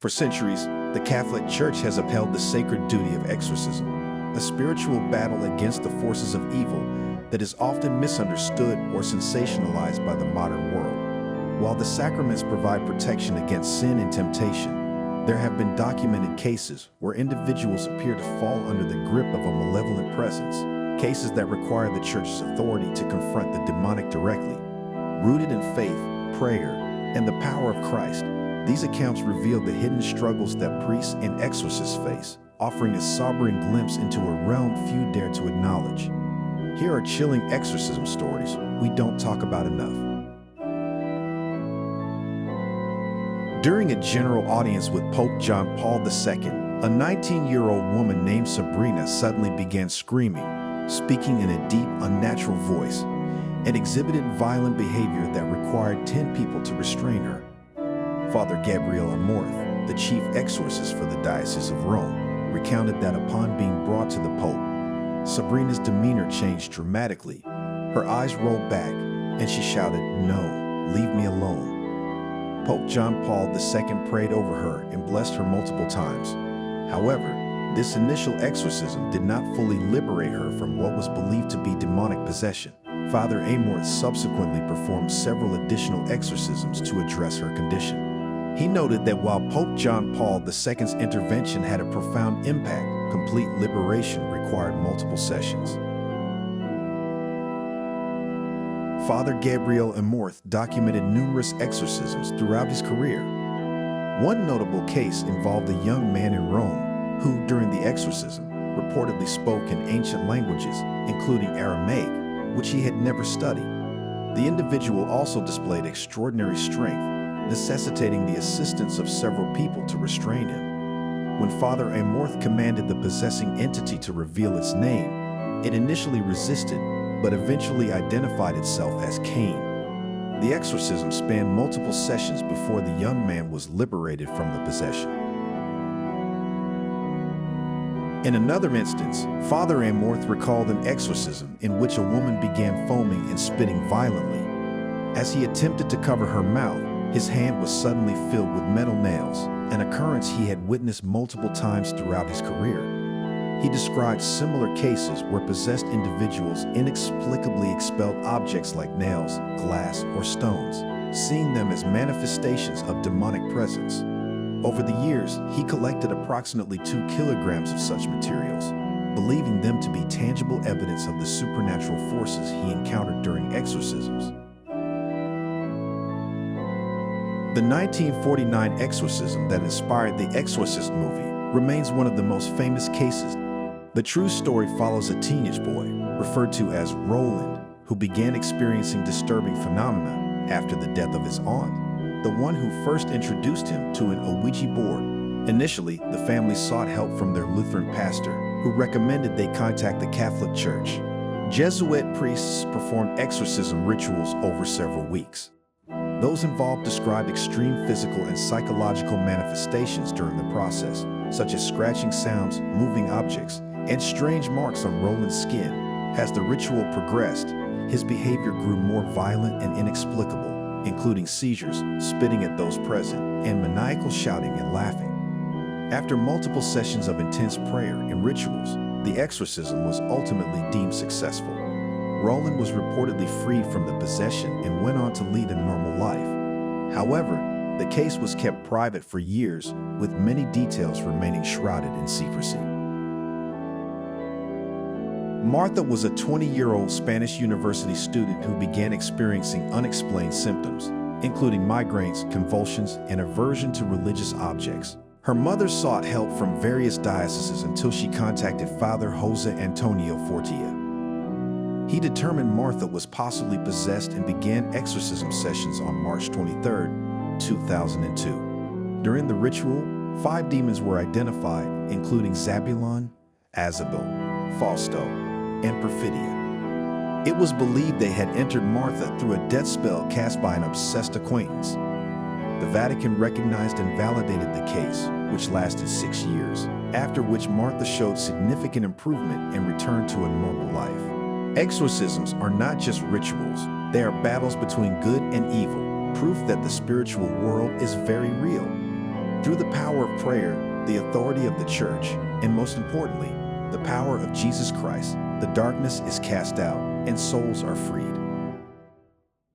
For centuries, the Catholic Church has upheld the sacred duty of exorcism, a spiritual battle against the forces of evil that is often misunderstood or sensationalized by the modern world. While the sacraments provide protection against sin and temptation, there have been documented cases where individuals appear to fall under the grip of a malevolent presence, cases that require the Church's authority to confront the demonic directly. Rooted in faith, prayer, and the power of Christ, these accounts reveal the hidden struggles that priests and exorcists face, offering a sobering glimpse into a realm few dare to acknowledge. Here are chilling exorcism stories we don't talk about enough. During a general audience with Pope John Paul II, a 19-year-old woman named Sabrina suddenly began screaming, speaking in a deep, unnatural voice, and exhibited violent behavior that required 10 people to restrain her. Father Gabriel Amorth, the chief exorcist for the Diocese of Rome, recounted that upon being brought to the Pope, Sabrina's demeanor changed dramatically. Her eyes rolled back, and she shouted, "No, leave me alone." Pope John Paul II prayed over her and blessed her multiple times. However, this initial exorcism did not fully liberate her from what was believed to be demonic possession. Father Amorth subsequently performed several additional exorcisms to address her condition. He noted that while Pope John Paul II's intervention had a profound impact, complete liberation required multiple sessions. Father Gabriel Amorth documented numerous exorcisms throughout his career. One notable case involved a young man in Rome who, during the exorcism, reportedly spoke in ancient languages, including Aramaic, which he had never studied. The individual also displayed extraordinary strength, necessitating the assistance of several people to restrain him. When Father Amorth commanded the possessing entity to reveal its name, it initially resisted, but eventually identified itself as Cain. The exorcism spanned multiple sessions before the young man was liberated from the possession. In another instance, Father Amorth recalled an exorcism in which a woman began foaming and spitting violently. As he attempted to cover her mouth, his hand was suddenly filled with metal nails, an occurrence he had witnessed multiple times throughout his career. He described similar cases where possessed individuals inexplicably expelled objects like nails, glass, or stones, seeing them as manifestations of demonic presence. Over the years, he collected approximately 2 kilograms of such materials, believing them to be tangible evidence of the supernatural forces he encountered during exorcisms. The 1949 exorcism that inspired the Exorcist movie remains one of the most famous cases. The true story follows a teenage boy, referred to as Roland, who began experiencing disturbing phenomena after the death of his aunt, the one who first introduced him to an Ouija board. Initially, the family sought help from their Lutheran pastor, who recommended they contact the Catholic Church. Jesuit priests performed exorcism rituals over several weeks. Those involved described extreme physical and psychological manifestations during the process, such as scratching sounds, moving objects, and strange marks on Roland's skin. As the ritual progressed, his behavior grew more violent and inexplicable, including seizures, spitting at those present, and maniacal shouting and laughing. After multiple sessions of intense prayer and rituals, the exorcism was ultimately deemed successful. Roland was reportedly freed from the possession and went on to lead a normal life. However, the case was kept private for years, with many details remaining shrouded in secrecy. Martha was a 20-year-old Spanish university student who began experiencing unexplained symptoms, including migraines, convulsions, and aversion to religious objects. Her mother sought help from various dioceses until she contacted Father Jose Antonio Fortea. He determined Martha was possibly possessed and began exorcism sessions on March 23, 2002. During the ritual, 5 demons were identified, including Zabulon, Azabel, Fausto, and Perfidia. It was believed they had entered Martha through a death spell cast by an obsessed acquaintance. The Vatican recognized and validated the case, which lasted 6 years, after which Martha showed significant improvement and returned to a normal life. Exorcisms are not just rituals, they are battles between good and evil, proof that the spiritual world is very real. Through the power of prayer, the authority of the church, and most importantly, the power of Jesus Christ, the darkness is cast out and souls are freed.